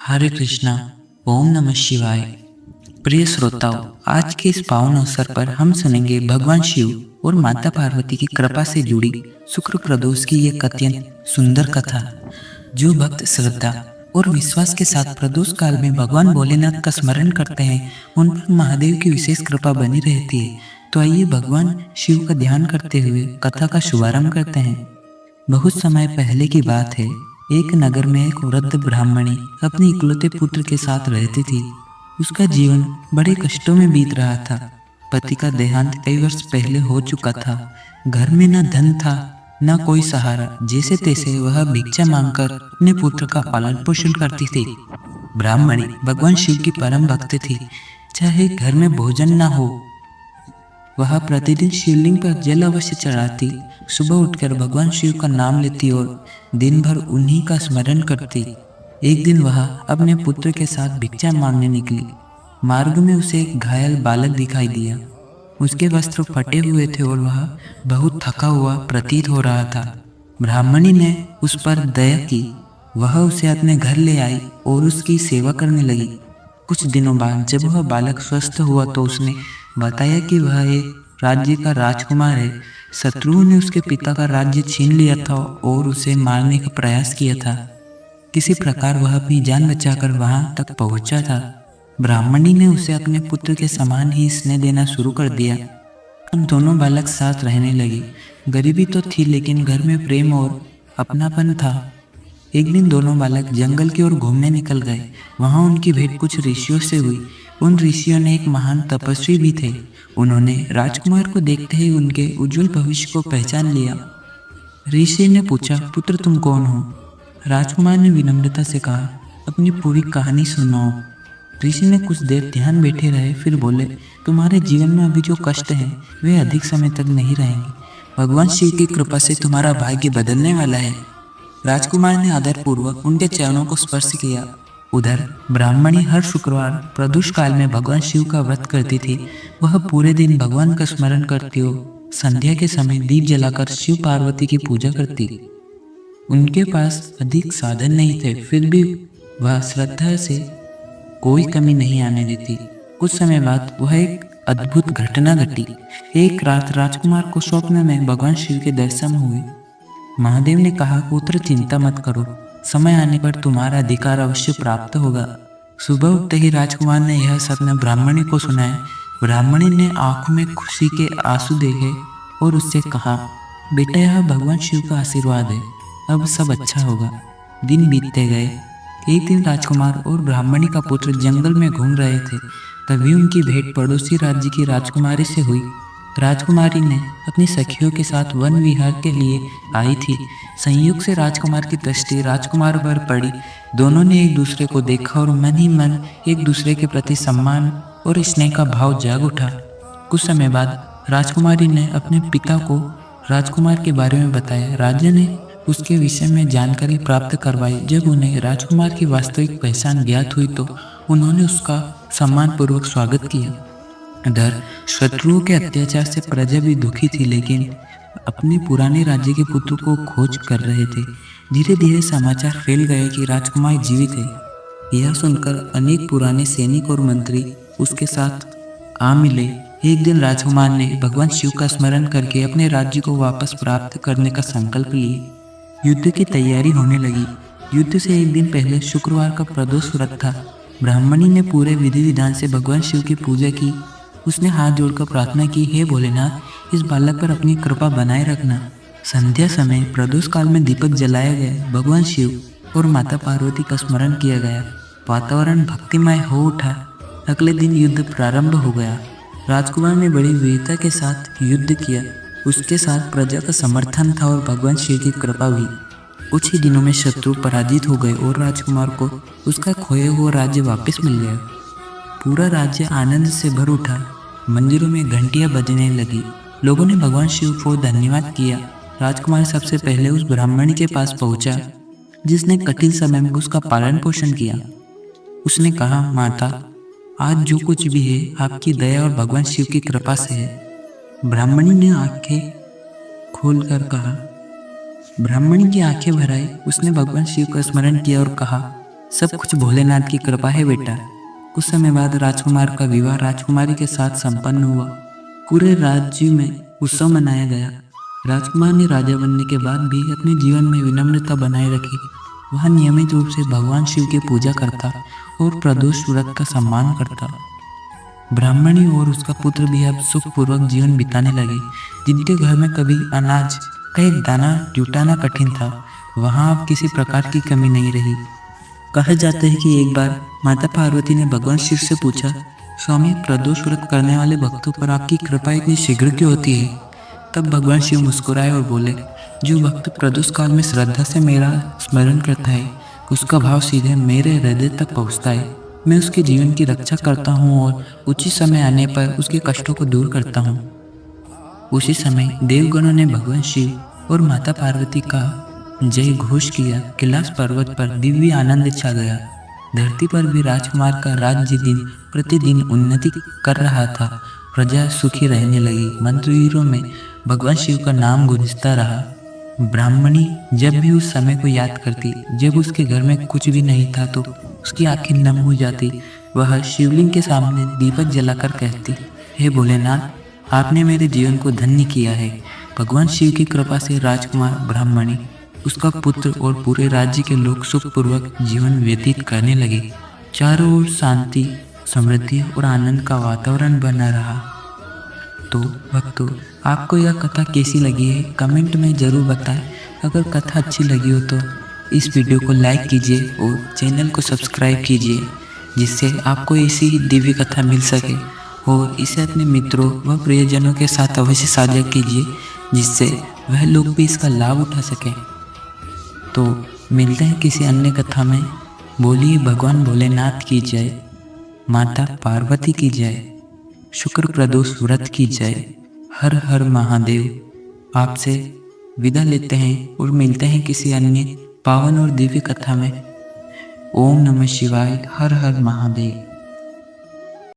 हरे कृष्णा। ओम नमः शिवाय। प्रिय श्रोताओं, आज के इस पावन अवसर पर हम सुनेंगे भगवान शिव और माता पार्वती की कृपा से जुड़ी शुक्र प्रदोष की एक अत्यंत सुंदर कथा। जो भक्त श्रद्धा और विश्वास के साथ प्रदोष काल में भगवान भोलेनाथ का स्मरण करते हैं, उन पर महादेव की विशेष कृपा बनी रहती है। तो आइए भगवान शिव का ध्यान करते हुए कथा का शुभारंभ करते हैं। बहुत समय पहले की बात है। एक नगर में एक वृद्ध ब्राह्मणी अपने इकलौते पुत्र के साथ रहती थी। उसका जीवन बड़े कष्टों में बीत रहा था। पति का देहांत कई वर्ष पहले हो चुका था। घर में न धन था, न कोई सहारा। जैसे तैसे वह भिक्षा मांगकर अपने पुत्र का पालन पोषण करती थी। ब्राह्मणी भगवान शिव की परम भक्त थी। चाहे घर में भोजन न हो, वह प्रतिदिन शिवलिंग पर जल अवश्य चढ़ाती। सुबह उठकर भगवान शिव का नाम लेती और दिन भर उन्हीं का स्मरण करती। एक दिन वह अपने पुत्र के साथ भिक्षा मांगने निकली। मार्ग में उसे एक घायल बालक दिखाई दिया। उसके वस्त्र फटे हुए थे और वह बहुत थका हुआ प्रतीत हो रहा था। ब्राह्मणी ने उस पर दया की। वह उसे अपने घर ले आई और उसकी सेवा करने लगी। कुछ दिनों बाद जब वह बालक स्वस्थ हुआ तो उसने बताया कि वह एक राज्य का राजकुमार है। शत्रुओं ने उसके पिता का राज्य छीन लिया था और उसे मारने का प्रयास किया था। किसी प्रकार वह अपनी जान बचाकर वहां तक पहुंचा था। ब्राह्मणी ने उसे अपने पुत्र के समान ही स्नेह देना शुरू कर दिया। अब दोनों बालक साथ रहने लगे। गरीबी तो थी, लेकिन घर में प्रेम और अपनापन था। एक दिन दोनों बालक जंगल की ओर घूमने निकल गए। वहां उनकी भेंट कुछ ऋषियों से हुई। उन ऋषियों ने एक महान तपस्वी भी थे। उन्होंने राजकुमार को देखते ही उनके उज्जवल भविष्य को पहचान लिया। ऋषि ने पूछा, पुत्र तुम कौन हो? राजकुमार ने विनम्रता से कहा, अपनी पूरी कहानी सुनाओ। ऋषि ने कुछ देर ध्यान बैठे रहे, फिर बोले, तुम्हारे जीवन में अभी जो कष्ट हैं वे अधिक समय तक नहीं रहेंगे। भगवान शिव की कृपा से तुम्हारा भाग्य बदलने वाला है। राजकुमार ने आदरपूर्वक उनके चरणों को स्पर्श किया। उधर ब्राह्मणी हर शुक्रवार प्रदोष काल में भगवान शिव का व्रत करती थी। वह पूरे दिन भगवान का स्मरण करती और संध्या के समय दीप जलाकर शिव पार्वती की पूजा करती। उनके पास अधिक साधन नहीं थे, फिर भी वह श्रद्धा से कोई कमी नहीं आने देती। कुछ समय बाद वह एक अद्भुत घटना घटी। एक रात राजकुमार को स्वप्न में भगवान शिव के दर्शन हुए। महादेव ने कहा, पुत्र चिंता मत करो, समय आने पर तुम्हारा अधिकार अवश्य प्राप्त होगा। सुबह उठते ही राजकुमार ने यह सपना ब्राह्मणी को सुनाया। ब्राह्मणी ने आंखों में खुशी के आंसू देखे और उससे कहा, बेटा यह भगवान शिव का आशीर्वाद है, अब सब अच्छा होगा। दिन बीतते गए। एक दिन राजकुमार और ब्राह्मणी का पुत्र जंगल में घूम रहे थे। तभी उनकी भेंट पड़ोसी राज्य की राजकुमारी से हुई। राजकुमारी ने अपनी सखियों के साथ वन विहार के लिए आई थी। संयोग से राजकुमार की दृष्टि राजकुमार पर पड़ी। दोनों ने एक दूसरे को देखा और मन ही मन एक दूसरे के प्रति सम्मान और स्नेह का भाव जाग उठा। कुछ समय बाद राजकुमारी ने अपने पिता को राजकुमार के बारे में बताया। राजा ने उसके विषय में जानकारी प्राप्त करवाई। जब उन्हें राजकुमार की वास्तविक पहचान ज्ञात हुई तो उन्होंने उसका सम्मानपूर्वक स्वागत किया। इधर शत्रुओं के अत्याचार से प्रजा भी दुखी थी, लेकिन अपने पुराने राज्य के पुत्र को खोज कर रहे थे। धीरे धीरे समाचार फैल गए कि राजकुमार जीवित है। यह सुनकर अनेक पुराने सैनिक और मंत्री उसके साथ आ मिले। एक दिन राजकुमार ने भगवान शिव का स्मरण करके अपने राज्य को वापस प्राप्त करने का संकल्प लिया। युद्ध की तैयारी होने लगी। युद्ध से एक दिन पहले शुक्रवार का प्रदोष व्रत था। ब्राह्मणी ने पूरे विधि विधान से भगवान शिव की पूजा की। उसने हाथ जोड़कर प्रार्थना की, हे भोलेनाथ, इस बालक पर अपनी कृपा बनाए रखना। संध्या समय प्रदोष काल में दीपक जलाया गया। भगवान शिव और माता पार्वती का स्मरण किया गया। वातावरण भक्तिमय हो उठा। अगले दिन युद्ध प्रारंभ हो गया। राजकुमार ने बड़ी वीरता के साथ युद्ध किया। उसके साथ प्रजा का समर्थन था और भगवान शिव की कृपा भी। कुछ ही दिनों में शत्रु पराजित हो गए और राजकुमार को उसका खोया हुआ राज्य वापस मिल गया। पूरा राज्य आनंद से भर उठा। मंदिरों में घंटियां बजने लगी। लोगों ने भगवान शिव को धन्यवाद किया। राजकुमार सबसे पहले उस ब्राह्मणी के पास पहुंचा जिसने कठिन समय में उसका पालन पोषण किया। उसने कहा, माता, आज जो कुछ भी है आपकी दया और भगवान शिव की कृपा से है। ब्राह्मणी ने आंखें खोलकर कहा। ब्राह्मणी की आंखें भर आई। उसने भगवान शिव का स्मरण किया और कहा, सब कुछ भोलेनाथ की कृपा है बेटा। कुछ समय बाद राजकुमार का विवाह राजकुमारी के साथ संपन्न हुआ। पूरे राज्य में उत्सव मनाया गया। राजकुमार ने राजा बनने के बाद भी अपने जीवन में विनम्रता बनाए रखी। वह नियमित रूप से भगवान शिव की पूजा करता और प्रदोष व्रत का सम्मान करता। ब्राह्मणी और उसका पुत्र भी अब सुखपूर्वक जीवन बिताने लगे। जिनके घर में कभी अनाज का एक दाना जुटाना कठिन था, वहाँ अब किसी प्रकार की कमी नहीं रही। कहा जाता है कि एक बार माता पार्वती ने भगवान शिव से पूछा, स्वामी, प्रदोष व्रत करने वाले भक्तों पर आपकी कृपा इतनी शीघ्र क्यों होती है? तब भगवान शिव मुस्कुराए और बोले, जो भक्त प्रदोष काल में श्रद्धा से मेरा स्मरण करता है, उसका भाव सीधे मेरे हृदय तक पहुँचता है। मैं उसके जीवन की रक्षा करता हूँ और उचित समय आने पर उसके कष्टों को दूर करता हूँ। उसी समय देवगणों ने भगवान शिव और माता पार्वती का जय घोष किया। कैलाश पर्वत पर दिव्य आनंद छा गया। धरती पर भी राजकुमार का राज्य दिन प्रतिदिन उन्नति कर रहा था। प्रजा सुखी रहने लगी। मंदिरों में भगवान शिव का नाम गूंजता रहा। ब्राह्मणी जब भी उस समय को याद करती, जब उसके घर में कुछ भी नहीं था, तो उसकी आंखें नम हो जाती। वह शिवलिंग के सामने दीपक जलाकर कहती, हे भोलेनाथ, आपने मेरे जीवन को धन्य किया है। भगवान शिव की कृपा से राजकुमार, ब्राह्मणी, उसका पुत्र और पूरे राज्य के लोग सुखपूर्वक जीवन व्यतीत करने लगे। चारों ओर शांति, समृद्धि और आनंद का वातावरण बना रहा। तो भक्तों, आपको यह कथा कैसी लगी है कमेंट में ज़रूर बताएं। अगर कथा अच्छी लगी हो तो इस वीडियो को लाइक कीजिए और चैनल को सब्सक्राइब कीजिए, जिससे आपको ऐसी ही दिव्य कथा मिल सके। और इसे अपने मित्रों व प्रियजनों के साथ अवश्य साझा कीजिए, जिससे वह लोग भी इसका लाभ उठा सकें। तो मिलते हैं किसी अन्य कथा में। बोलिए भगवान भोलेनाथ की जय, माता पार्वती की जय, शुक्र प्रदोष व्रत की जय, हर हर महादेव। आपसे विदा लेते हैं और मिलते हैं किसी अन्य पावन और दिव्य कथा में। ओम नमः शिवाय, हर हर महादेव।